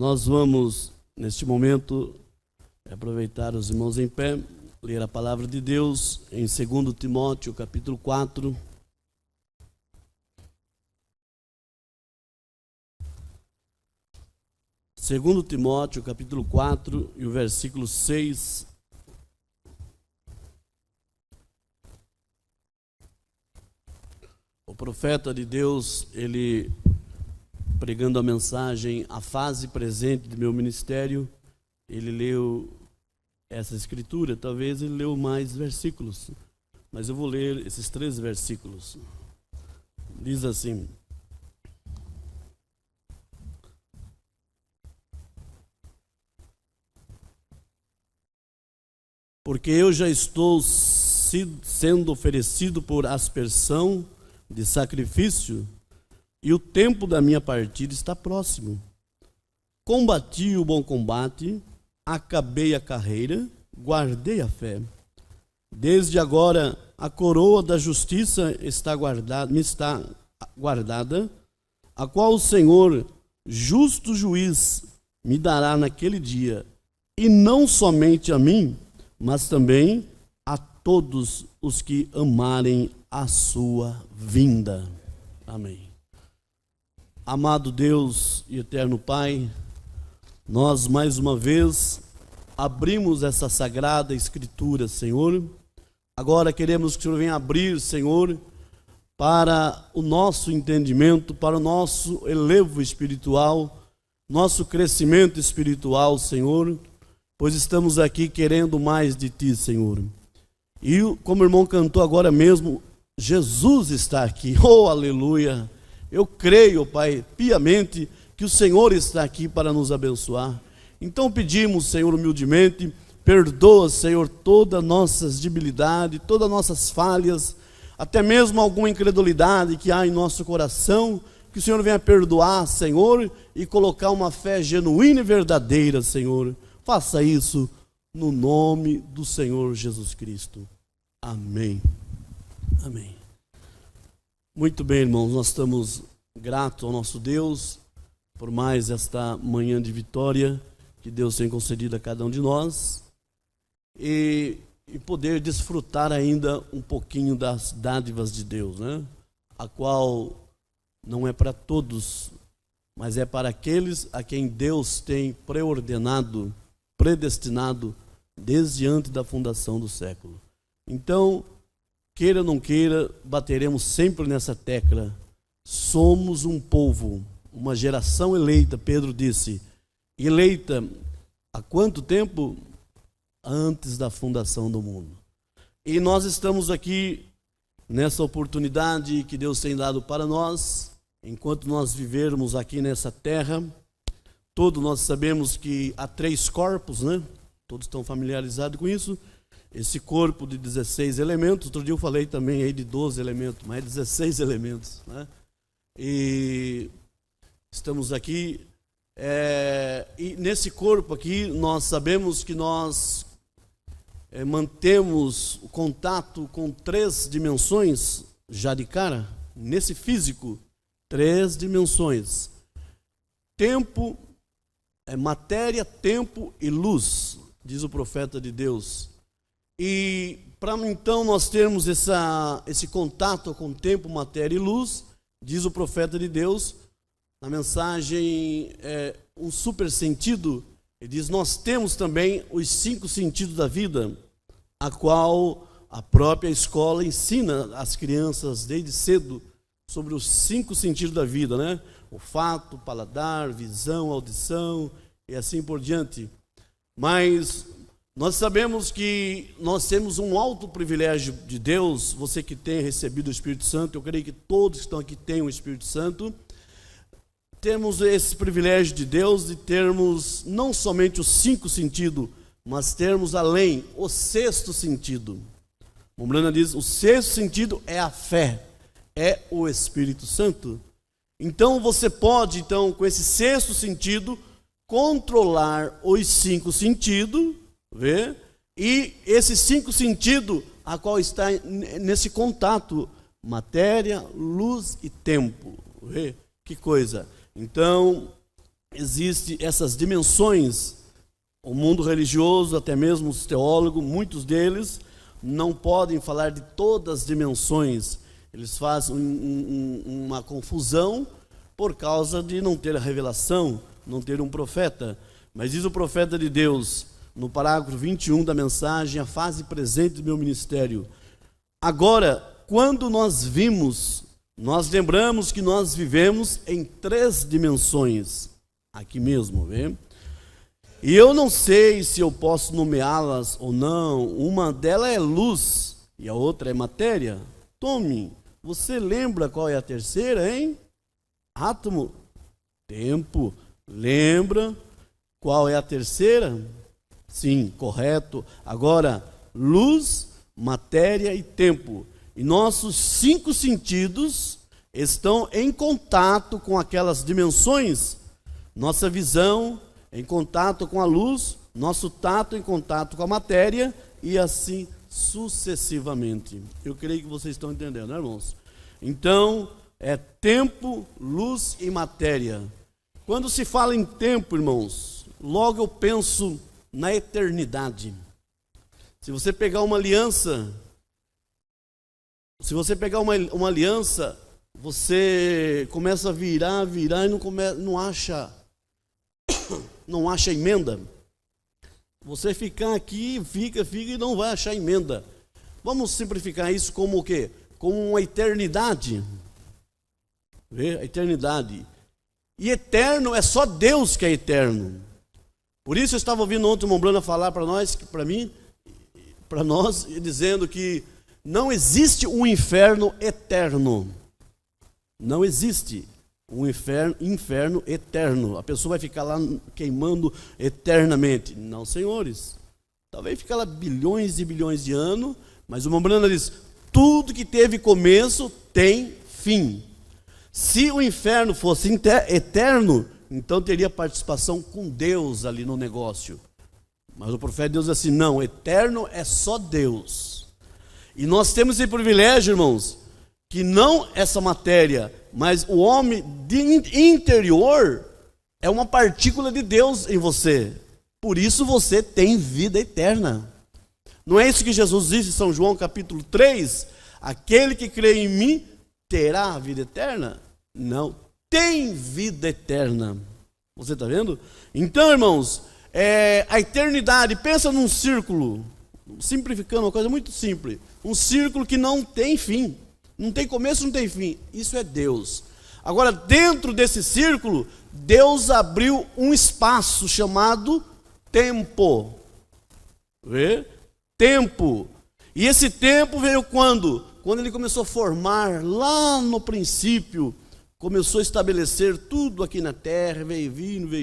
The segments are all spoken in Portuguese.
Nós vamos, neste momento, aproveitar os irmãos em pé, ler a palavra de Deus em 2 Timóteo, capítulo 4. Segundo Timóteo, capítulo 4, e o versículo 6. O profeta de Deus, ele pregando a mensagem, a fase presente do meu ministério, ele leu essa escritura, talvez ele leu mais versículos, mas eu vou ler esses 3 versículos. Diz assim: porque eu já estou sendo oferecido por aspersão de sacrifício, e o tempo da minha partida está próximo. Combati o bom combate, acabei a carreira, guardei a fé. Desde agora a coroa da justiça me está guardada, a qual o Senhor, justo juiz, me dará naquele dia, e não somente a mim, mas também a todos os que amarem a sua vinda. Amém. Amado Deus e eterno Pai, nós mais uma vez abrimos essa sagrada escritura, Senhor. Agora queremos que o Senhor venha abrir, Senhor, para o nosso entendimento, para o nosso elevo espiritual, nosso crescimento espiritual, Senhor, pois estamos aqui querendo mais de Ti, Senhor. E como o irmão cantou agora mesmo, Jesus está aqui. Oh, aleluia! Eu creio, Pai, piamente, que o Senhor está aqui para nos abençoar. Então pedimos, Senhor, humildemente, perdoa, Senhor, todas as nossas debilidades, todas as nossas falhas, até mesmo alguma incredulidade que há em nosso coração, que o Senhor venha perdoar, Senhor, e colocar uma fé genuína e verdadeira, Senhor. Faça isso no nome do Senhor Jesus Cristo. Amém. Amém. Muito bem, irmãos, nós estamos gratos ao nosso Deus por mais esta manhã de vitória que Deus tem concedido a cada um de nós e poder desfrutar ainda um pouquinho das dádivas de Deus, né? A qual não é para todos, mas é para aqueles a quem Deus tem preordenado, predestinado desde antes da fundação do século. Então, queira ou não queira, bateremos sempre nessa tecla. Somos um povo, uma geração eleita. Pedro disse, eleita há quanto tempo? Antes da fundação do mundo. E nós estamos aqui nessa oportunidade que Deus tem dado para nós, enquanto nós vivermos aqui nessa terra. Todos nós sabemos que há 3 corpos, né? Todos estão familiarizados com isso. Esse corpo de 16 elementos, outro dia eu falei também aí de 12 elementos, mas é 16 elementos, né? E estamos aqui, e nesse corpo aqui nós sabemos que nós mantemos o contato com 3 dimensões, já de cara, nesse físico, 3 dimensões. Tempo, matéria, tempo e luz, diz o profeta de Deus. E para então nós termos esse contato com tempo, matéria e luz, diz o profeta de Deus, na mensagem um super sentido, ele diz, nós temos também os 5 sentidos da vida, a qual a própria escola ensina às crianças desde cedo sobre os 5 sentidos da vida, né? Olfato, paladar, visão, audição e assim por diante. Mas nós sabemos que nós temos um alto privilégio de Deus. Você que tem recebido o Espírito Santo, eu creio que todos que estão aqui têm o Espírito Santo. Temos esse privilégio de Deus de termos não somente os 5 sentidos, mas termos além o 6º sentido. Mombrana diz, o 6º sentido é a fé, é o Espírito Santo. Então você pode, com esse 6º sentido, controlar os 5 sentidos, vê? E esses 5 sentidos, a qual está nesse contato, matéria, luz e tempo. Vê? Que coisa. Então, existem essas dimensões. O mundo religioso, até mesmo os teólogos, muitos deles não podem falar de todas as dimensões. Eles fazem uma confusão por causa de não ter a revelação, não ter um profeta. Mas diz o profeta de Deus, no parágrafo 21 da mensagem, a fase presente do meu ministério: agora, quando nós vimos, nós lembramos que nós vivemos em 3 dimensões, aqui mesmo, vê? E eu não sei se eu posso nomeá-las ou não. Uma delas é luz e a outra é matéria. Tome, você lembra qual é a terceira, hein? Átomo, tempo. Lembra qual é a terceira? Sim, correto. Agora, luz, matéria e tempo. E nossos 5 sentidos estão em contato com aquelas dimensões. Nossa visão em contato com a luz, nosso tato em contato com a matéria e assim sucessivamente. Eu creio que vocês estão entendendo, né, irmãos? Então, é tempo, luz e matéria. Quando se fala em tempo, irmãos, logo eu penso na eternidade. Se você pegar uma aliança, você começa a virar e não acha emenda. Você ficar aqui, fica e não vai achar emenda. Vamos simplificar isso como o quê? Como uma eternidade. Vê? A eternidade. E eterno é só Deus que é eterno. Por isso eu estava ouvindo ontem o Mombrana falar para nós, para nós, dizendo que não existe um inferno eterno. Não existe um inferno eterno. A pessoa vai ficar lá queimando eternamente. Não, senhores. Talvez ficar lá bilhões e bilhões de anos, mas o Mombrana diz: tudo que teve começo tem fim. Se o inferno fosse eterno, então teria participação com Deus ali no negócio. Mas o profeta de Deus diz assim: não, eterno é só Deus. E nós temos esse privilégio, irmãos, que não essa matéria, mas o homem interior é uma partícula de Deus em você. Por isso você tem vida eterna. Não é isso que Jesus disse em São João capítulo 3? Aquele que crê em mim terá a vida eterna? Não, tem vida eterna. Você está vendo? Então, irmãos, a eternidade, pensa num círculo, simplificando uma coisa muito simples. Um círculo que não tem fim. Não tem começo, não tem fim. Isso é Deus. Agora, dentro desse círculo, Deus abriu um espaço chamado tempo. Vê? Tempo. E esse tempo veio quando? Quando ele começou a formar, lá no princípio, começou a estabelecer tudo aqui na terra, veio vindo,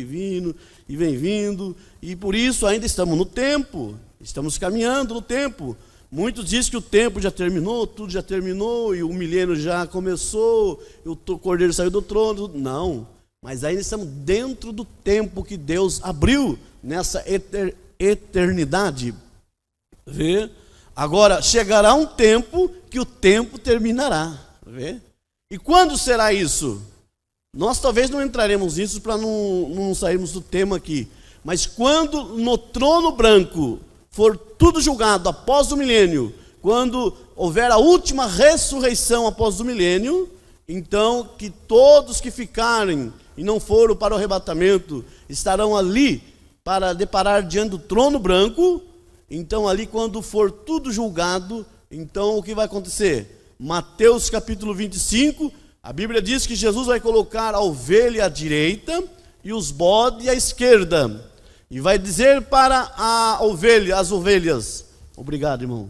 e vem vindo. E por isso ainda estamos no tempo. Estamos caminhando no tempo. Muitos dizem que o tempo já terminou, tudo já terminou, e o milênio já começou, e o cordeiro saiu do trono. Não, mas ainda estamos dentro do tempo que Deus abriu nessa eternidade. Vê? Agora, chegará um tempo que o tempo terminará. Vê? E quando será isso? Nós talvez não entraremos nisso para não sairmos do tema aqui. Mas quando no trono branco for tudo julgado após o milênio, quando houver a última ressurreição após o milênio, então que todos que ficarem e não foram para o arrebatamento estarão ali para deparar diante do trono branco. Então ali quando for tudo julgado, então o que vai acontecer? Mateus capítulo 25, a Bíblia diz que Jesus vai colocar a ovelha à direita e os bodes à esquerda. E vai dizer para as ovelhas. Obrigado, irmão.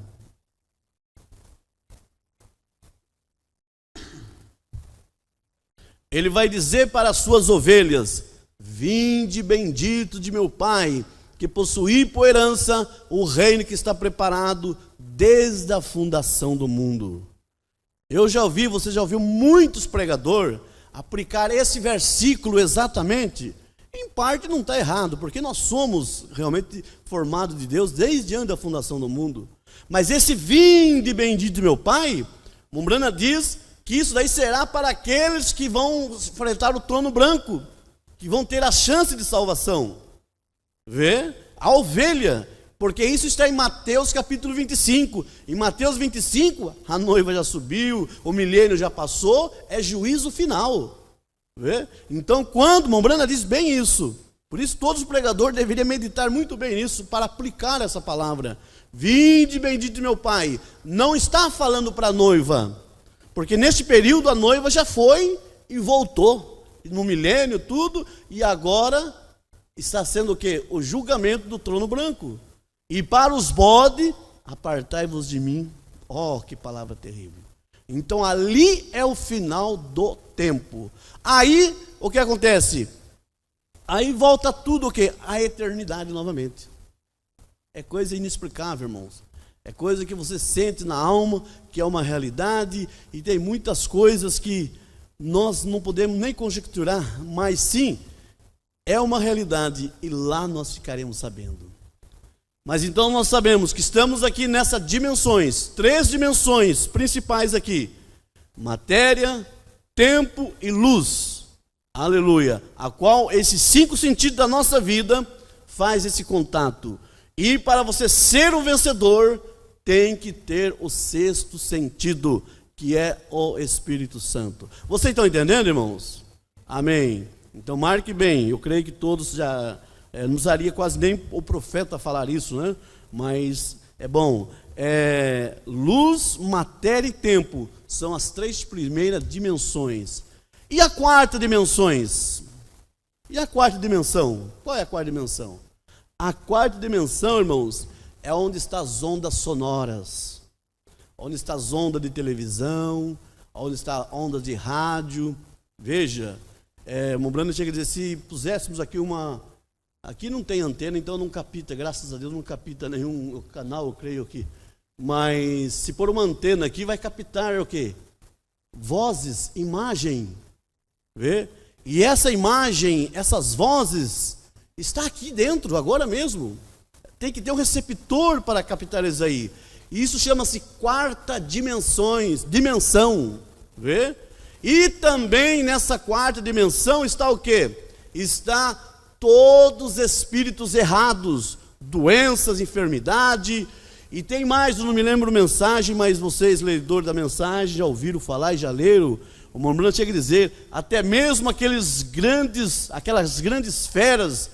Ele vai dizer para as suas ovelhas: vinde bendito de meu Pai, que possuí por herança o reino que está preparado desde a fundação do mundo. Você já ouviu muitos pregadores aplicar esse versículo exatamente. Em parte não está errado, porque nós somos realmente formados de Deus desde antes da fundação do mundo. Mas esse vinde bendito de meu Pai, Mombrana diz que isso daí será para aqueles que vão enfrentar o trono branco. que vão ter a chance de salvação. Vê? A ovelha, porque isso está em Mateus capítulo 25. Em Mateus 25, a noiva já subiu, o milênio já passou, é juízo final. Vê? Então, quando, Mombrana diz bem isso, por isso todos os pregadores deveriam meditar muito bem nisso, para aplicar essa palavra. Vinde, bendito de meu Pai. Não está falando para a noiva, porque neste período a noiva já foi e voltou, no milênio tudo, e agora está sendo o quê? O julgamento do trono branco. E para os bodes, apartai-vos de mim. Oh, que palavra terrível. Então ali é o final do tempo. Aí, o que acontece? Aí volta tudo o quê? A eternidade novamente. É coisa inexplicável, irmãos. É coisa que você sente na alma, que é uma realidade, e tem muitas coisas que nós não podemos nem conjecturar, mas sim, é uma realidade, e lá nós ficaremos sabendo. Mas então nós sabemos que estamos aqui nessas dimensões, 3 dimensões principais aqui: matéria, tempo e luz. Aleluia. A qual esses 5 sentidos da nossa vida faz esse contato. E para você ser um vencedor, tem que ter o 6º sentido, que é o Espírito Santo. Vocês estão entendendo, irmãos? Amém. Então marque bem, eu creio que todos já... não usaria quase nem o profeta falar isso, né? Mas é bom. Luz, matéria e tempo são as 3 primeiras dimensões. E a 4ª dimensão? E a 4ª dimensão? Qual é a 4ª dimensão? A 4ª dimensão, irmãos, é onde estão as ondas sonoras, onde está as ondas de televisão, onde está a onda de rádio. Veja, Mombrana chega a dizer, se puséssemos aqui uma... Aqui não tem antena, então não capta, graças a Deus não capta nenhum canal, eu creio aqui. Mas se pôr uma antena aqui, vai captar o quê? Vozes, imagem. Vê? E essa imagem, essas vozes, está aqui dentro, agora mesmo. Tem que ter um receptor para captar isso aí. E isso chama-se 4ª dimensão. Vê? E também nessa 4ª dimensão está o quê? Está todos os espíritos errados, doenças, enfermidade, e tem mais, eu não me lembro a mensagem, mas vocês, leitores da mensagem, já ouviram falar e já leram. O Mombrana chega a dizer, até mesmo aquelas grandes feras,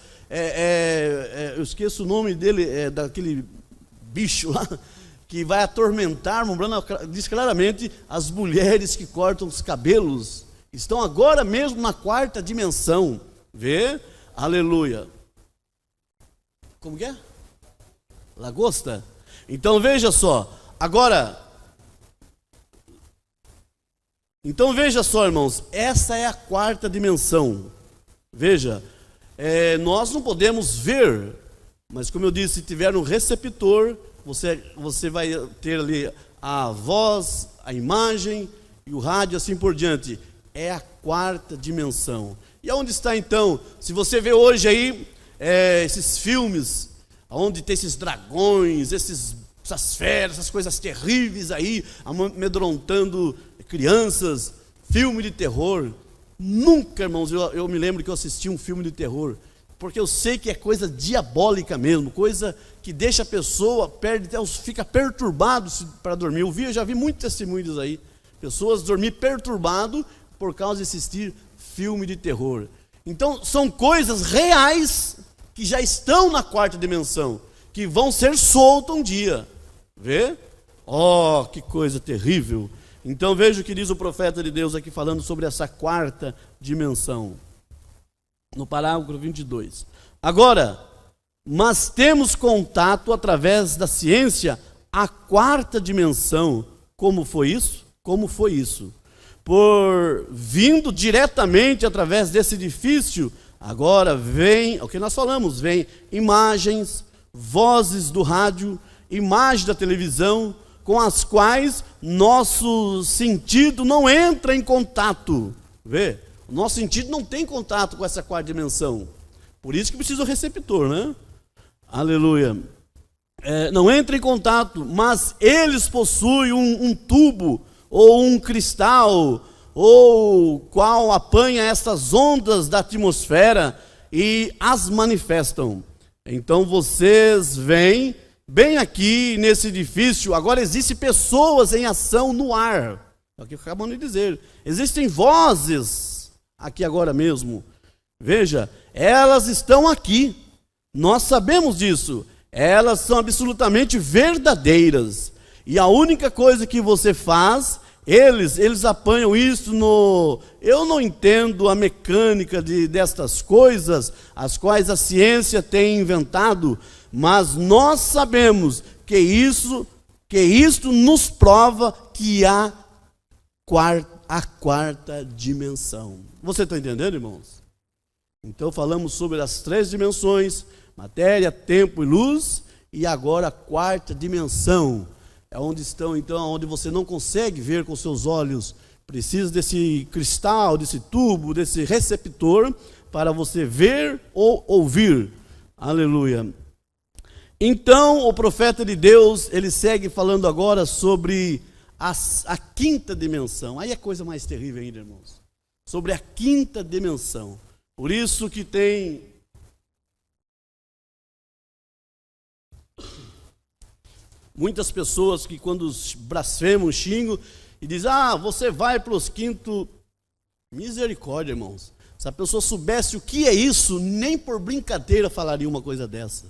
eu esqueço o nome dele, daquele bicho lá, que vai atormentar. Mombrana diz claramente, as mulheres que cortam os cabelos, estão agora mesmo na 4ª dimensão. Vê? Aleluia. Como que é? Lagosta? Então veja só. Agora, então veja só, irmãos, essa é a 4ª dimensão. Veja, nós não podemos ver, mas como eu disse, se tiver um receptor, você vai ter ali a voz, a imagem e o rádio, assim por diante. É a 4ª dimensão. E aonde está então? Se você vê hoje aí esses filmes, onde tem esses dragões, essas feras, essas coisas terríveis aí, amedrontando crianças, filme de terror. Nunca, irmãos, eu me lembro que eu assisti um filme de terror, porque eu sei que é coisa diabólica mesmo, coisa que deixa a pessoa, fica perturbado para dormir. Eu já vi muitos testemunhos aí, pessoas dormir perturbado por causa de assistir filme de terror. Então são coisas reais que já estão na 4ª dimensão, que vão ser soltas um dia. Vê? Oh, que coisa terrível. Então veja o que diz o profeta de Deus aqui falando sobre essa 4ª dimensão. No parágrafo 22. Agora, mas temos contato através da ciência a 4ª dimensão. Como foi isso? Como foi isso? Por vindo diretamente através desse edifício, agora vem, o que nós falamos, vem imagens, vozes do rádio, imagem da televisão, com as quais nosso sentido não entra em contato. Vê? O nosso sentido não tem contato com essa 4ª dimensão. Por isso que precisa do receptor, né? Aleluia. Não entra em contato, mas eles possuem um tubo, ou um cristal, ou qual apanha estas ondas da atmosfera e as manifestam. Então vocês veem, bem aqui nesse edifício, agora existem pessoas em ação no ar. É o que acabamos de dizer. Existem vozes aqui agora mesmo. Veja, elas estão aqui. Nós sabemos disso. Elas são absolutamente verdadeiras. E a única coisa que você faz, eles apanham isso no... Eu não entendo a mecânica destas coisas, as quais a ciência tem inventado, mas nós sabemos que isto nos prova que há a quarta dimensão. Você está entendendo, irmãos? Então falamos sobre as 3 dimensões, matéria, tempo e luz, e agora a quarta dimensão, é onde estão, então, onde você não consegue ver com seus olhos, precisa desse cristal, desse tubo, desse receptor, para você ver ou ouvir. Aleluia. Então, o profeta de Deus, ele segue falando agora sobre a quinta dimensão. Aí é coisa mais terrível ainda, irmãos. Sobre a quinta dimensão. Por isso que tem muitas pessoas que quando blasfemam, xingam e dizem, você vai para os quinto... Misericórdia, irmãos. Se a pessoa soubesse o que é isso, nem por brincadeira falaria uma coisa dessa.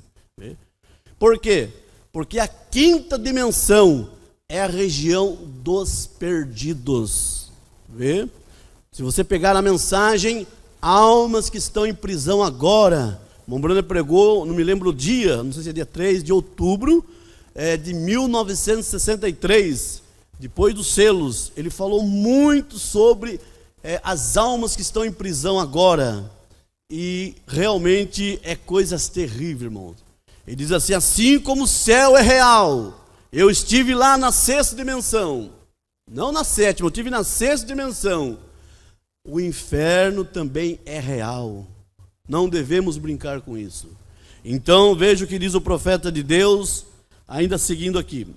Por quê? Porque a quinta dimensão é a região dos perdidos. Vê? Se você pegar a mensagem, almas que estão em prisão agora. Mombrana pregou, não me lembro o dia, não sei se é dia 3 de outubro, de 1963, depois dos selos. Ele falou muito sobre as almas que estão em prisão agora. E realmente é coisas terríveis, irmãos. Ele diz assim, assim como o céu é real, eu estive lá na 6ª dimensão, não na 7ª, eu estive na 6ª dimensão. O inferno também é real. Não devemos brincar com isso. Então veja o que diz o profeta de Deus, ainda seguindo aqui.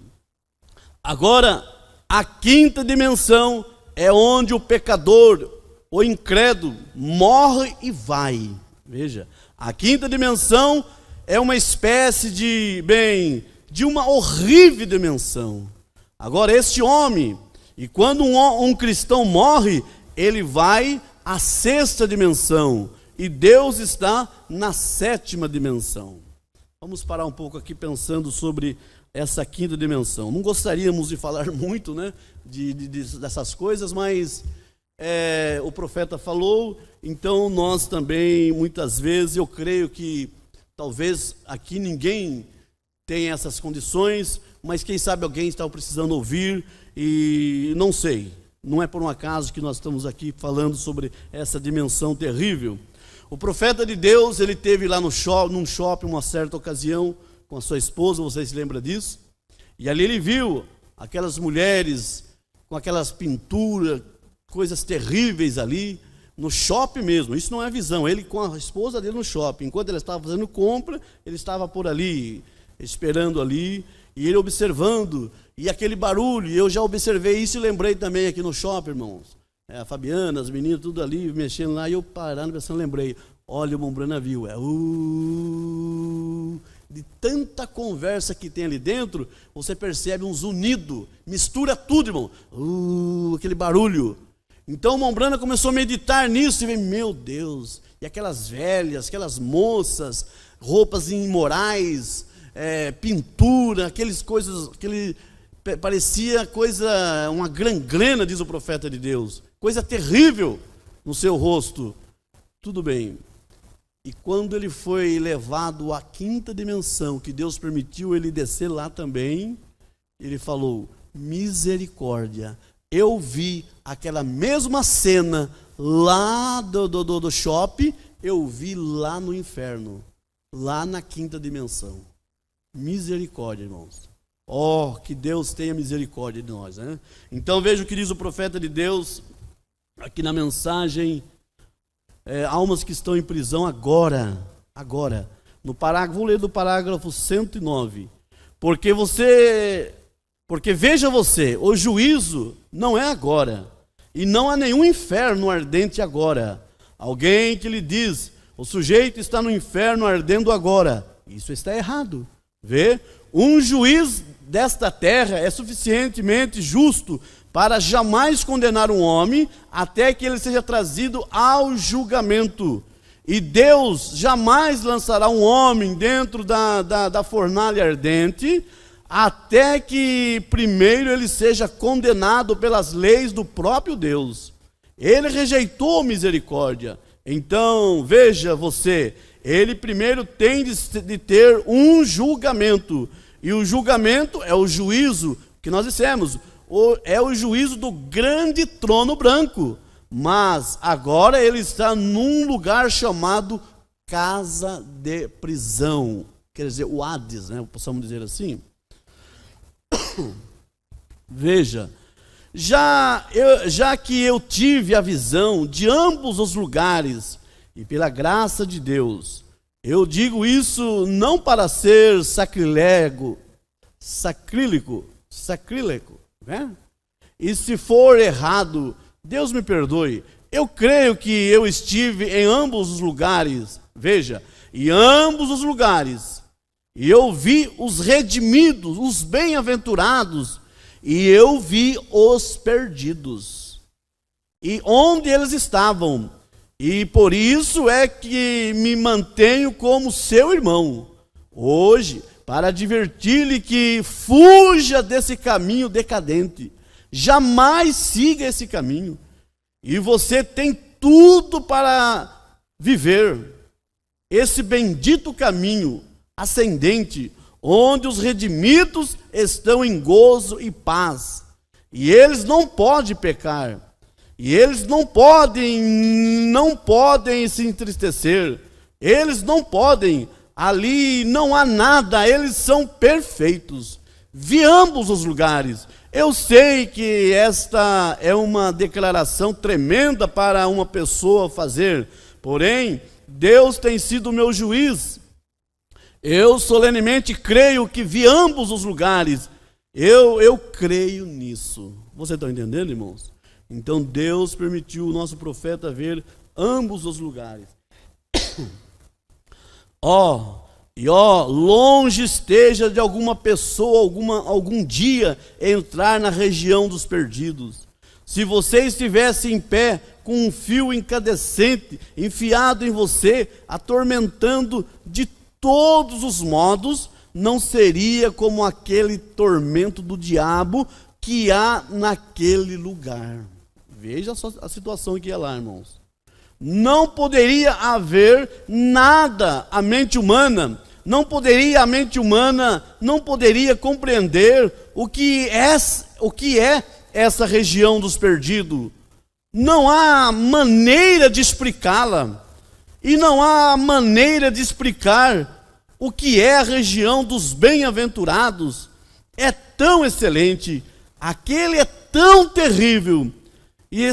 Agora, a quinta dimensão é onde o pecador, o incrédulo, morre e vai. Veja, a quinta dimensão é uma espécie de uma horrível dimensão. Agora, este homem, e quando um cristão morre, ele vai à 6ª dimensão, e Deus está na 7ª dimensão. Vamos parar um pouco aqui pensando sobre essa quinta dimensão. Não gostaríamos de falar muito, né, dessas coisas, mas o profeta falou, então nós também, muitas vezes, eu creio que talvez aqui ninguém tenha essas condições, mas quem sabe alguém está precisando ouvir, e não sei, não é por um acaso que nós estamos aqui falando sobre essa dimensão terrível. O profeta de Deus, ele teve lá num shopping, uma certa ocasião, com a sua esposa, vocês se lembram disso? E ali ele viu aquelas mulheres com aquelas pinturas, coisas terríveis ali, no shopping mesmo. Isso não é visão, ele com a esposa dele no shopping. Enquanto ele estava fazendo compra, ele estava por ali, esperando ali, e ele observando, e aquele barulho, e eu já observei isso e lembrei também aqui no shopping, irmãos. A Fabiana, as meninas, tudo ali, mexendo lá, e eu parando, pensando, lembrei, olha, o Mombrana viu, de tanta conversa que tem ali dentro, você percebe um zunido, mistura tudo, irmão, aquele barulho. Então o Mombrana começou a meditar nisso, e veio, meu Deus, e aquelas velhas, aquelas moças, roupas imorais, pintura, aquelas coisas, parecia coisa, uma gangrena, diz o profeta de Deus, coisa terrível no seu rosto. Tudo bem. E quando ele foi levado à quinta dimensão, que Deus permitiu ele descer lá também, ele falou, misericórdia, eu vi aquela mesma cena lá do shopping, eu vi lá no inferno, lá na quinta dimensão. Misericórdia, irmãos. Oh, que Deus tenha misericórdia de nós, né? Então veja o que diz o profeta de Deus, aqui na mensagem, almas que estão em prisão agora, no parágrafo, vou ler do parágrafo 109, porque veja você, o juízo não é agora, e não há nenhum inferno ardente agora. Alguém que lhe diz, o sujeito está no inferno ardendo agora. Isso está errado. Vê? Um juiz desta terra é suficientemente justo para jamais condenar um homem até que ele seja trazido ao julgamento. E Deus jamais lançará um homem dentro da fornalha ardente até que primeiro ele seja condenado pelas leis do próprio Deus. Ele rejeitou misericórdia. Então, veja você, ele primeiro tem de ter um julgamento. E o julgamento é o juízo que nós dissemos, é o juízo do grande trono branco. Mas agora ele está num lugar chamado casa de prisão. Quer dizer, o Hades, né? Possamos dizer assim. Veja, já que eu tive a visão de ambos os lugares, e pela graça de Deus, eu digo isso não para ser sacrílego, né? E se for errado, Deus me perdoe. Eu creio que eu estive em ambos os lugares, veja, em ambos os lugares, e eu vi os redimidos, os bem-aventurados, e eu vi os perdidos, e onde eles estavam, e por isso é que me mantenho como seu irmão, hoje, para advertir-lhe que fuja desse caminho decadente, jamais siga esse caminho, e você tem tudo para viver esse bendito caminho ascendente, onde os redimidos estão em gozo e paz, e eles não podem pecar, e eles não podem se entristecer, eles não podem, ali não há nada, eles são perfeitos. Vi ambos os lugares. Eu sei que esta é uma declaração tremenda para uma pessoa fazer, porém, Deus tem sido o meu juiz. Eu solenemente creio que vi ambos os lugares. Eu creio nisso. Você está entendendo, irmãos? Então Deus permitiu o nosso profeta ver ambos os lugares. Longe esteja de alguma pessoa, algum dia, entrar na região dos perdidos. Se você estivesse em pé, com um fio incandescente enfiado em você, atormentando de todos os modos, não seria como aquele tormento do diabo que há naquele lugar. Veja a situação que é lá, irmãos. Não poderia haver nada, a mente humana não poderia compreender o que é essa região dos perdidos. Não há maneira de explicá-la, e não há maneira de explicar o que é a região dos bem-aventurados. É tão excelente, aquele é tão terrível, e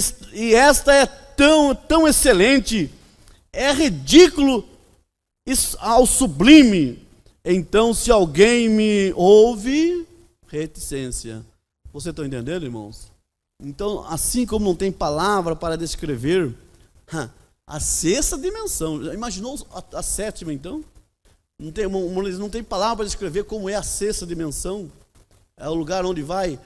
esta é tão excelente, é ridículo ao sublime. Então, se alguém me ouve, reticência. Você está entendendo, irmãos? Então, assim como não tem palavra para descrever a sexta dimensão, já imaginou a sétima, então? Não tem palavra para descrever como é a sexta dimensão. É o lugar onde vai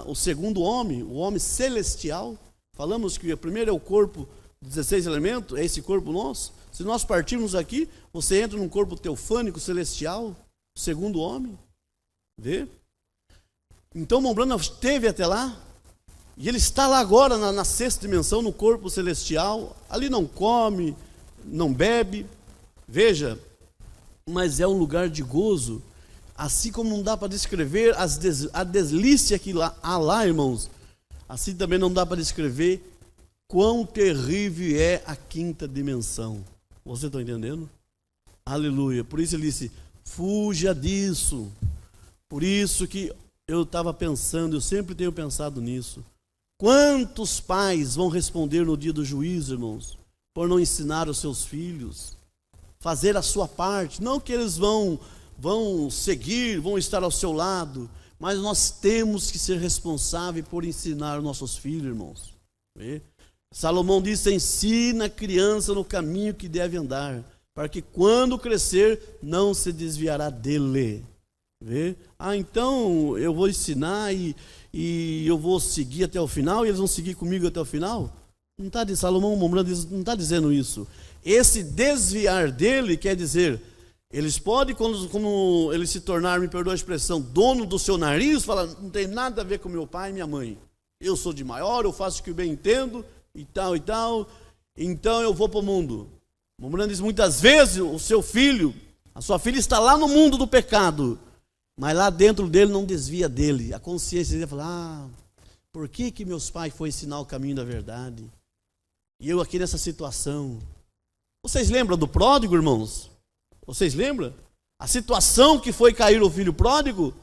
o segundo homem, o homem celestial. Falamos que o primeiro é o corpo, 16 elementos, é esse corpo nosso. Se nós partirmos aqui, você entra num corpo teofânico celestial, o segundo homem. Vê? Então Mombrana esteve até lá, e ele está lá agora na sexta dimensão, no corpo celestial. Ali não come, não bebe. Veja, mas é um lugar de gozo. Assim como não dá para descrever a delícia que há lá, irmãos, assim também não dá para descrever quão terrível é a quinta dimensão. Você está entendendo? Aleluia. Por isso ele disse, fuja disso. Por isso que eu estava pensando, eu sempre tenho pensado nisso. Quantos pais vão responder no dia do juízo, irmãos, por não ensinar os seus filhos, fazer a sua parte? Não que eles vão seguir, vão estar ao seu lado, Mas nós temos que ser responsáveis por ensinar nossos filhos, irmãos. Vê? Salomão disse: ensina a criança no caminho que deve andar, para que quando crescer não se desviará dele. Vê? Então eu vou ensinar e eu vou seguir até o final, e eles vão seguir comigo até o final? Não está de Salomão não está dizendo isso. Esse desviar dele quer dizer, eles podem, quando eles se tornarem, me perdoa a expressão, dono do seu nariz, falar: não tem nada a ver com meu pai e minha mãe. Eu sou de maior, eu faço o que eu bem entendo, e tal, então eu vou para o mundo. Mombrando diz: muitas vezes o seu filho, a sua filha está lá no mundo do pecado, mas lá dentro dele não desvia dele. A consciência dele fala: por que meus pais foram ensinar o caminho da verdade? E eu aqui nessa situação. Vocês lembram do pródigo, irmãos? Vocês lembram? A situação que foi cair o filho pródigo?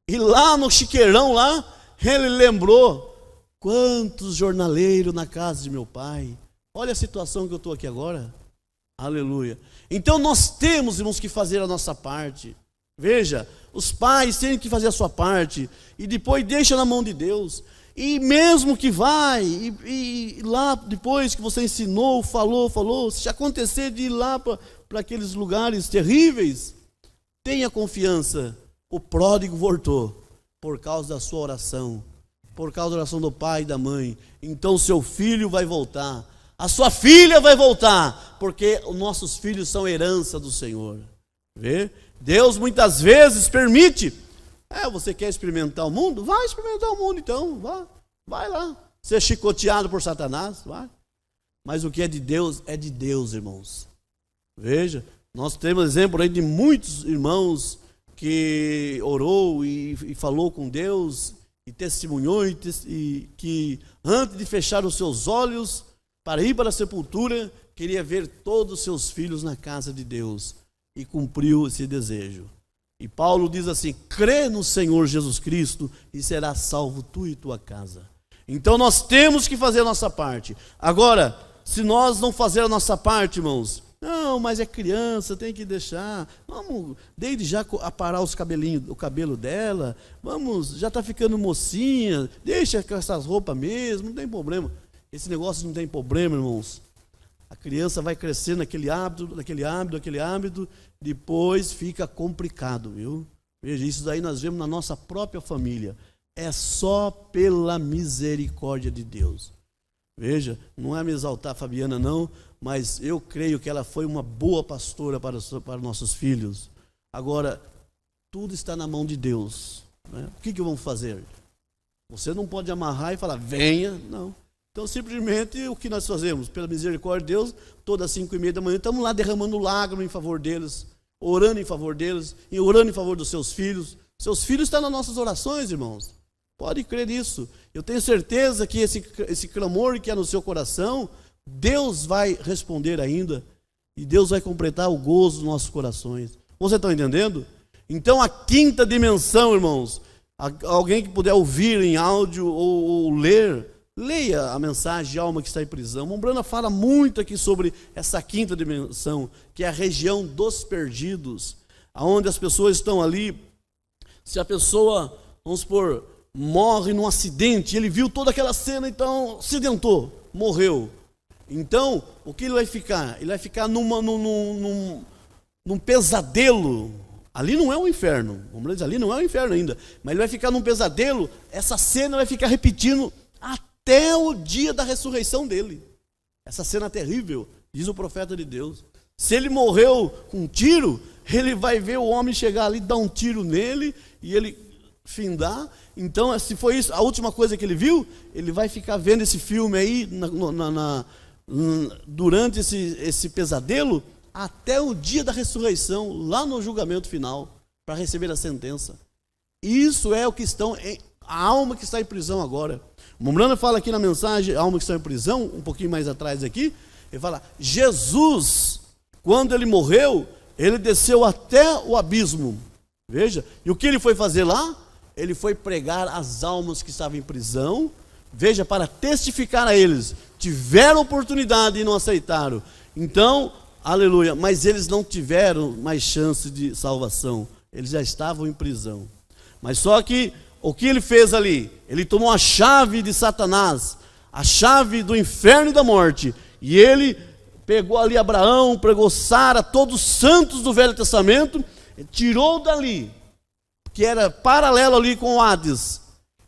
E lá no chiqueirão lá, ele lembrou: quantos jornaleiros na casa de meu pai. Olha a situação que eu estou aqui agora. Aleluia. Então nós temos, irmãos, que fazer a nossa parte. Veja, os pais têm que fazer a sua parte, e depois deixa na mão de Deus. E mesmo que vai, e lá depois que você ensinou, falou, se acontecer de ir lá para aqueles lugares terríveis, tenha confiança, o pródigo voltou, por causa da sua oração, por causa da oração do pai e da mãe. Então seu filho vai voltar, a sua filha vai voltar, porque os nossos filhos são herança do Senhor. Vê? Deus muitas vezes permite. Você quer experimentar o mundo? Vai experimentar o mundo então, vai lá. Ser chicoteado por Satanás, vai. Mas o que é de Deus, irmãos. Veja, nós temos exemplo aí de muitos irmãos que orou e falou com Deus, e testemunhou, e que antes de fechar os seus olhos para ir para a sepultura, queria ver todos os seus filhos na casa de Deus, e cumpriu esse desejo. E Paulo diz assim: crê no Senhor Jesus Cristo e será salvo tu e tua casa. Então nós temos que fazer a nossa parte. Agora, se nós não fazer a nossa parte, irmãos, não, mas é criança, tem que deixar, vamos desde já aparar o cabelo dela, vamos, já está ficando mocinha, deixa com essas roupas mesmo, não tem problema. Esse negócio não tem problema, irmãos. A criança vai crescendo naquele hábito, depois fica complicado, viu? Veja, isso daí nós vemos na nossa própria família. É só pela misericórdia de Deus. Veja, não é me exaltar a Fabiana não, mas eu creio que ela foi uma boa pastora para nossos filhos. Agora, tudo está na mão de Deus, né? O que vamos fazer? Você não pode amarrar e falar: venha, não. Então, simplesmente, o que nós fazemos? Pela misericórdia de Deus, todas as 5:30 da manhã, estamos lá derramando lágrimas em favor deles, orando em favor deles, e orando em favor dos seus filhos. Seus filhos estão nas nossas orações, irmãos. Pode crer nisso. Eu tenho certeza que esse clamor que é no seu coração, Deus vai responder ainda, e Deus vai completar o gozo dos nossos corações. Você está entendendo? Então, a quinta dimensão, irmãos, alguém que puder ouvir em áudio ou ler, leia a mensagem de Alma que está em prisão. Mombrana fala muito aqui sobre essa quinta dimensão, que é a região dos perdidos, onde as pessoas estão ali. Se a pessoa, vamos supor, morre num acidente, ele viu toda aquela cena, então acidentou, morreu. Então, o que ele vai ficar? Ele vai ficar num pesadelo. Ali não é um inferno, vamos dizer, ali não é um inferno ainda, mas ele vai ficar num pesadelo. Essa cena vai ficar repetindo até o dia da ressurreição dele. Essa cena terrível, diz o profeta de Deus. Se ele morreu com um tiro, ele vai ver o homem chegar ali, dar um tiro nele e ele findar. Então, se foi isso, a última coisa que ele viu, ele vai ficar vendo esse filme aí durante esse pesadelo até o dia da ressurreição, lá no julgamento final, para receber a sentença. Isso é o que a alma que está em prisão agora. O Mombrana fala aqui na mensagem, a alma que está em prisão, um pouquinho mais atrás aqui, ele fala: Jesus, quando ele morreu, ele desceu até o abismo. Veja, e o que ele foi fazer lá? Ele foi pregar às almas que estavam em prisão, veja, para testificar a eles. Tiveram oportunidade e não aceitaram. Então, aleluia, mas eles não tiveram mais chance de salvação. Eles já estavam em prisão. Mas só que o que ele fez ali? Ele tomou a chave de Satanás, a chave do inferno e da morte, e ele pegou ali Abraão, pegou Sara, todos os santos do Velho Testamento, tirou dali, que era paralelo ali com o Hades,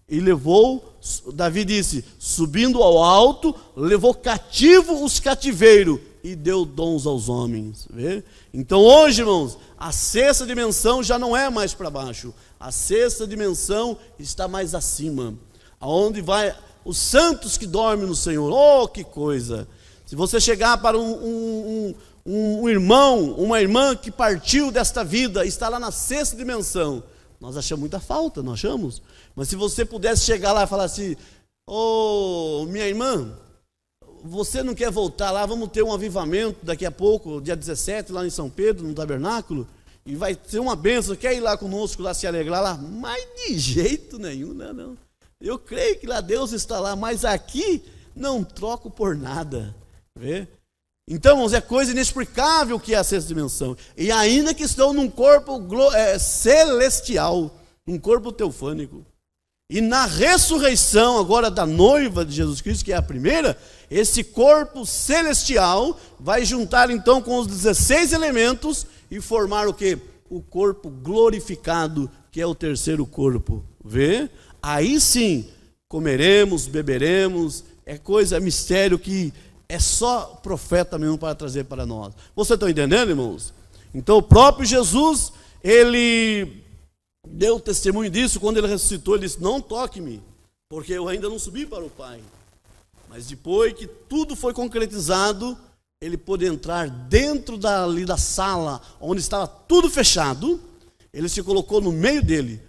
e levou. Davi disse, subindo ao alto, levou cativo os cativeiros e deu dons aos homens. Vê? Então hoje, irmãos, a sexta dimensão já não é mais para baixo, a sexta dimensão está mais acima, aonde vai os santos que dormem no Senhor. Oh, que coisa! Se você chegar para um irmão, uma irmã que partiu desta vida, está lá na sexta dimensão, nós achamos muita falta, não achamos? Mas se você pudesse chegar lá e falar assim, ô, minha irmã, você não quer voltar lá, vamos ter um avivamento daqui a pouco, dia 17, lá em São Pedro, no tabernáculo, e vai ter uma bênção, quer ir lá conosco, lá se alegrar lá? Mas de jeito nenhum, não. Eu creio que lá Deus está lá, mas aqui não troco por nada. Vê? Então, irmãos, é coisa inexplicável que é a sexta dimensão. E ainda que estão num corpo celestial, num corpo teofânico. E na ressurreição agora da noiva de Jesus Cristo, que é a primeira, esse corpo celestial vai juntar então com os 16 elementos e formar o quê? O corpo glorificado, que é o terceiro corpo. Vê? Aí sim, comeremos, beberemos, é mistério que é só profeta mesmo para trazer para nós. Você está entendendo, irmãos? Então o próprio Jesus, ele deu testemunho disso quando ele ressuscitou. Ele disse, não toque-me, porque eu ainda não subi para o Pai. Mas depois que tudo foi concretizado, ele pôde entrar dentro da sala, onde estava tudo fechado. Ele se colocou no meio dele.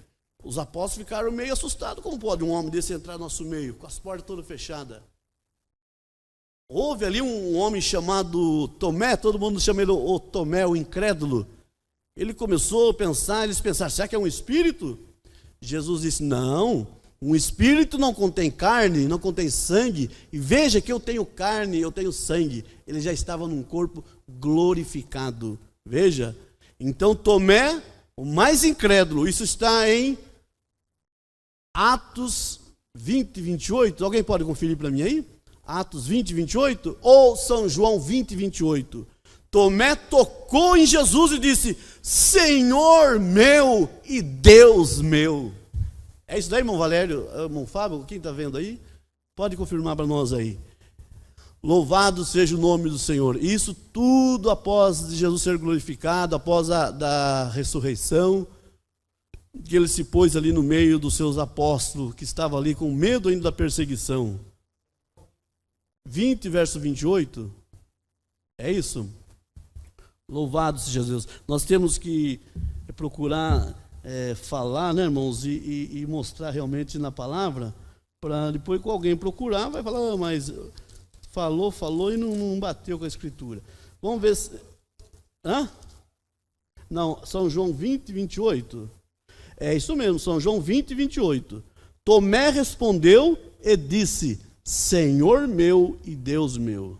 Os apóstolos ficaram meio assustados. Como pode um homem desse entrar no nosso meio, com as portas todas fechadas? Houve ali um homem chamado Tomé, todo mundo chama ele o Tomé, o incrédulo. Ele começou a pensar, eles pensaram, será que é um espírito? Jesus disse, não, um espírito não contém carne, não contém sangue, e veja que eu tenho carne, eu tenho sangue. Ele já estava num corpo glorificado, veja. Então Tomé, o mais incrédulo, isso está em Atos 20, 28, alguém pode conferir para mim aí? Atos 20, 28, ou São João 20, 28. Tomé tocou em Jesus e disse, Senhor meu e Deus meu. É isso daí, irmão Valério, irmão Fábio, quem está vendo aí? Pode confirmar para nós aí. Louvado seja o nome do Senhor. Isso tudo após Jesus ser glorificado, após da ressurreição, que ele se pôs ali no meio dos seus apóstolos, que estavam ali com medo ainda da perseguição. 20, verso 28, é isso? Louvado seja Deus. Nós temos que procurar falar, né, irmãos, e mostrar realmente na palavra, para depois que alguém procurar, vai falar, mas falou e não bateu com a escritura. Vamos ver se... Não, São João 20, 28. É isso mesmo, São João 20, 28. Tomé respondeu e disse, Senhor meu e Deus meu.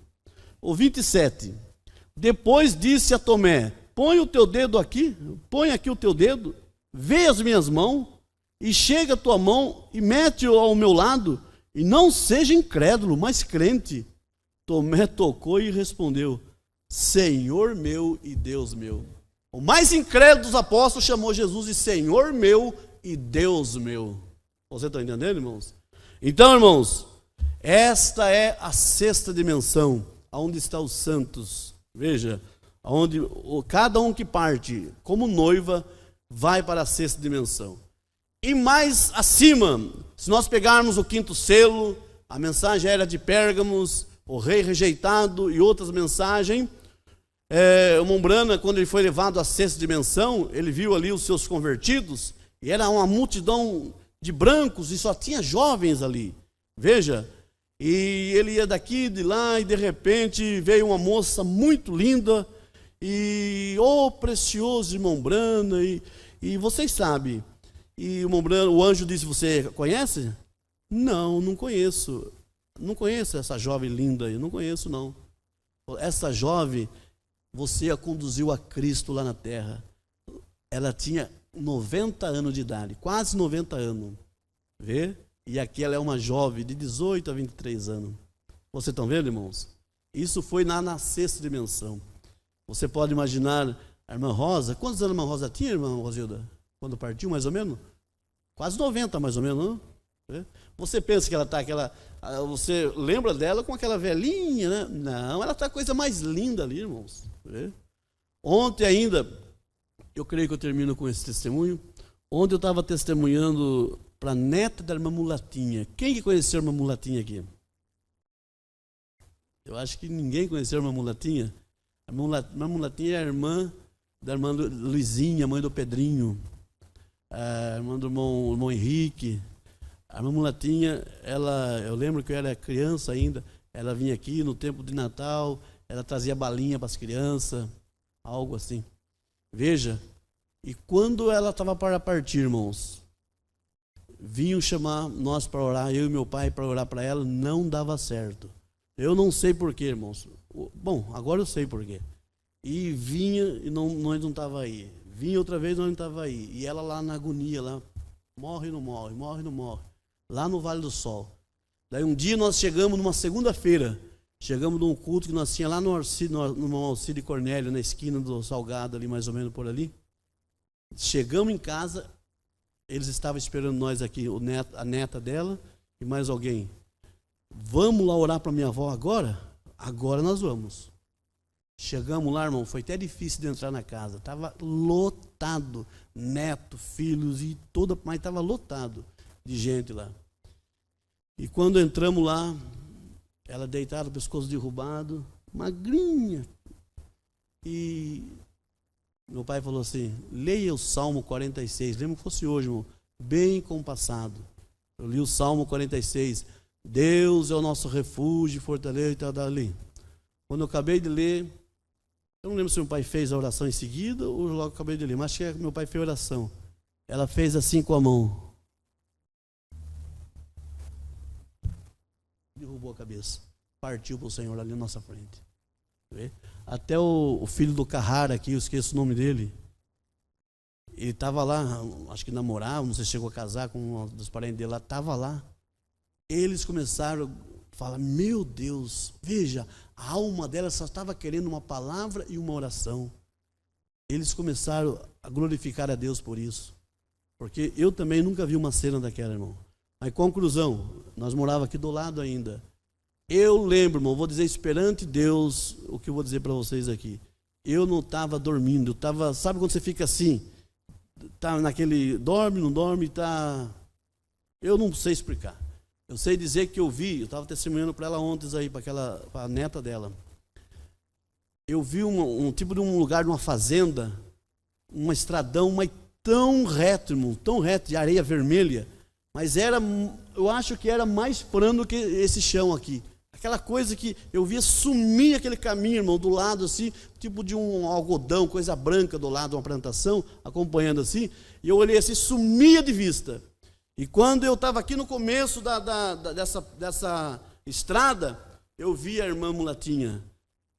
O 27. Depois disse a Tomé, põe o teu dedo aqui, põe aqui o teu dedo, vê as minhas mãos, e chega a tua mão e mete-o ao meu lado, e não seja incrédulo, mas crente. Tomé tocou e respondeu, Senhor meu e Deus meu. O mais incrédulo dos apóstolos chamou Jesus de Senhor meu e Deus meu. Você está entendendo, irmãos? Então, irmãos, esta é a sexta dimensão, onde estão os santos. Veja, onde cada um que parte como noiva vai para a sexta dimensão. E mais acima, se nós pegarmos o quinto selo, a mensagem era de Pérgamos, o rei rejeitado e outras mensagens. O Mombrana, quando ele foi levado à sexta dimensão, ele viu ali os seus convertidos, e era uma multidão de brancos, e só tinha jovens ali. Veja, e ele ia daqui, de lá, e de repente veio uma moça muito linda, e precioso irmão Brana, e vocês sabem, e o anjo disse, você conhece? Não conheço, essa jovem linda aí, não conheço não. Essa jovem, você a conduziu a Cristo lá na terra, ela tinha 90 anos de idade, quase 90 anos. Vê? E aqui ela é uma jovem de 18 a 23 anos. Vocês estão vendo, irmãos? Isso foi na sexta dimensão. Você pode imaginar a irmã Rosa. Quantos anos a irmã Rosa tinha, irmã Rosilda? Quando partiu, mais ou menos? Quase 90, mais ou menos, não? Você pensa que ela está aquela... Você lembra dela com aquela velhinha, né? Não, ela está a coisa mais linda ali, irmãos. Ontem ainda, eu creio que eu termino com esse testemunho. Ontem eu estava testemunhando para a neta da irmã Mulatinha. Quem que conheceu a irmã Mulatinha aqui? Eu acho que ninguém conheceu a irmã Mulatinha. A irmã Mulatinha é a irmã da irmã Luizinha, mãe do Pedrinho, a irmã do irmão Henrique. A irmã Mulatinha, eu lembro que eu era criança ainda, ela vinha aqui no tempo de Natal, ela trazia balinha para as crianças, algo assim. Veja, e quando ela estava para partir, irmãos, vinham chamar nós para orar, eu e meu pai para orar para ela, não dava certo. Eu não sei porquê, irmãos. Bom, agora eu sei porquê. E vinha e nós não estava aí. Vinha outra vez, nós não estava aí. E ela lá na agonia, lá, morre e não morre, morre e não morre. Lá no Vale do Sol. Daí um dia nós chegamos numa segunda-feira. Chegamos num culto que nós tínhamos lá no Alcide Cornélio, na esquina do Salgado, ali mais ou menos por ali. Chegamos em casa, eles estavam esperando nós aqui, a neta dela e mais alguém. Vamos lá orar para minha avó agora? Agora nós vamos. Chegamos lá, irmão, foi até difícil de entrar na casa. Estava lotado, neto, filhos e toda, mas estava lotado de gente lá. E quando entramos lá, ela deitada, pescoço derrubado, magrinha. E meu pai falou assim, leia o Salmo 46, lembra que fosse hoje, irmão, bem compassado. Eu li o Salmo 46, Deus é o nosso refúgio, fortaleza e tal, dali. Quando eu acabei de ler, eu não lembro se meu pai fez a oração em seguida ou logo acabei de ler, mas acho que meu pai fez a oração. Ela fez assim com a mão. Derrubou a cabeça. Partiu para o Senhor ali na nossa frente. Até o filho do Carrara aqui, eu esqueço o nome dele. Ele estava lá, acho que namorava, não sei se chegou a casar com um dos parentes dele lá, estava lá. Eles começaram a falar, meu Deus, veja, a alma dela só estava querendo uma palavra e uma oração. Eles começaram a glorificar a Deus por isso. Porque eu também nunca vi uma cena daquela, irmão. Mas conclusão, nós morávamos aqui do lado ainda. Eu lembro, irmão, vou dizer isso perante Deus, o que eu vou dizer para vocês aqui. Eu não estava dormindo, eu estava, sabe quando você fica assim? Tá naquele, dorme, não dorme, tá... Eu não sei explicar. Eu sei dizer que eu estava testemunhando para ela ontem aí, para a neta dela. Eu vi um tipo de um lugar, de uma fazenda, um estradão, mas tão reto, irmão, tão reto, de areia vermelha. Mas eu acho que era mais plano que esse chão aqui. Aquela coisa que eu via sumir aquele caminho, irmão, do lado assim, tipo de um algodão, coisa branca do lado, uma plantação, acompanhando assim. E eu olhei assim, sumia de vista. E quando eu estava aqui no começo dessa estrada, eu vi a irmã Mulatinha.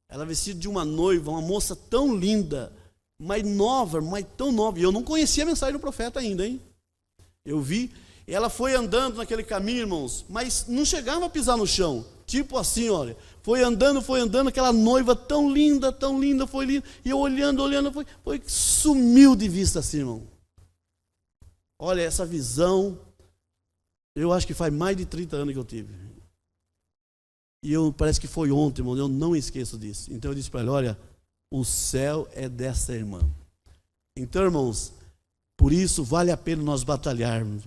Ela vestida de uma noiva, uma moça tão linda, mas nova, mas tão nova. E eu não conhecia a mensagem do profeta ainda, hein? Eu vi, ela foi andando naquele caminho, irmãos, mas não chegava a pisar no chão. Tipo assim, olha, foi andando, aquela noiva tão linda, foi linda. E eu olhando, sumiu de vista assim, irmão. Olha, essa visão, eu acho que faz mais de 30 anos que eu tive. E parece que foi ontem, irmão, eu não esqueço disso. Então eu disse para ele, olha, o céu é dessa irmã. Então, irmãos, por isso vale a pena nós batalharmos.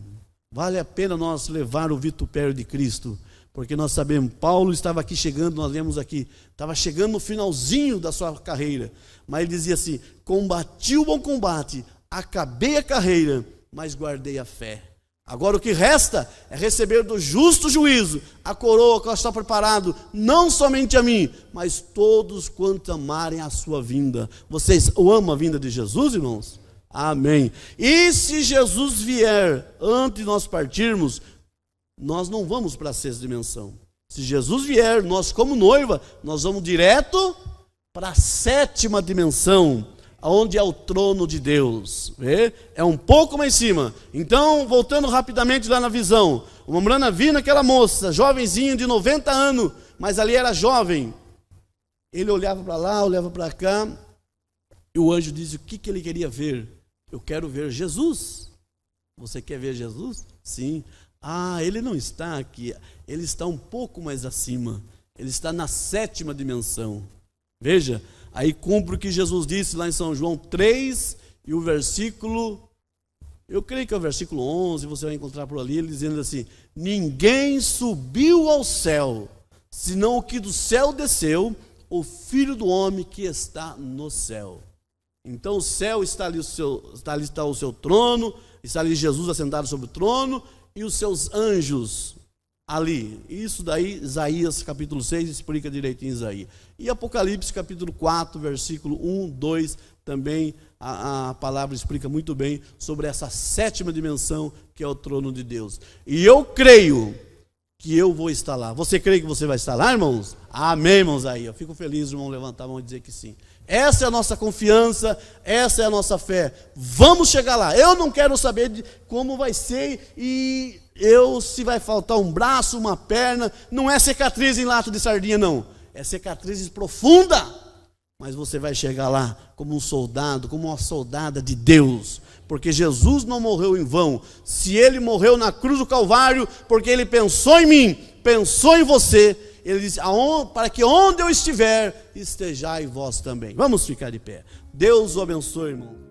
Vale a pena nós levar o vitupério de Cristo. Porque nós sabemos, Paulo estava aqui chegando, nós lemos aqui, estava chegando no finalzinho da sua carreira. Mas ele dizia assim, combati o bom combate, acabei a carreira, mas guardei a fé. Agora o que resta é receber do justo juízo a coroa que está preparado, não somente a mim, mas todos quanto amarem a sua vinda. Vocês amam a vinda de Jesus, irmãos? Amém. E se Jesus vier antes de nós partirmos, nós não vamos para a sexta dimensão. Se Jesus vier, nós como noiva, nós vamos direto para a sétima dimensão, Onde é o trono de Deus. Vê? É um pouco mais em cima. Então, voltando rapidamente lá na visão. O Mamrana viu naquela moça, jovenzinha de 90 anos, mas ali era jovem. Ele olhava para lá, olhava para cá, e o anjo disse o que ele queria ver. Eu quero ver Jesus. Você quer ver Jesus? Sim. Ah, ele não está aqui, ele está um pouco mais acima. Ele está na 7ª dimensão. Veja, aí cumpre o que Jesus disse lá em São João 3, e o versículo, eu creio que é o versículo 11, você vai encontrar por ali, ele dizendo assim: ninguém subiu ao céu, senão o que do céu desceu, o Filho do Homem que está no céu. Então o céu está ali, está o seu trono, está ali Jesus assentado sobre o trono, e os seus anjos ali. Isso daí, Isaías capítulo 6 explica direitinho Isaías. E Apocalipse capítulo 4, versículo 1, 2, também a palavra explica muito bem sobre essa 7ª dimensão que é o trono de Deus. E eu creio que eu vou estar lá. Você crê que você vai estar lá, irmãos? Amém, irmãos, aí. Eu fico feliz, irmão, levantar a mão e dizer que sim. Essa é a nossa confiança, essa é a nossa fé. Vamos chegar lá. Eu não quero saber de como vai ser e se vai faltar um braço, uma perna. Não é cicatriz em lata de sardinha, não. É cicatriz profunda. Mas você vai chegar lá como um soldado, como uma soldada de Deus. Porque Jesus não morreu em vão. Se ele morreu na cruz do Calvário, porque ele pensou em mim, pensou em você, ele disse, para que onde eu estiver, estejai vós também. Vamos ficar de pé. Deus o abençoe, irmão.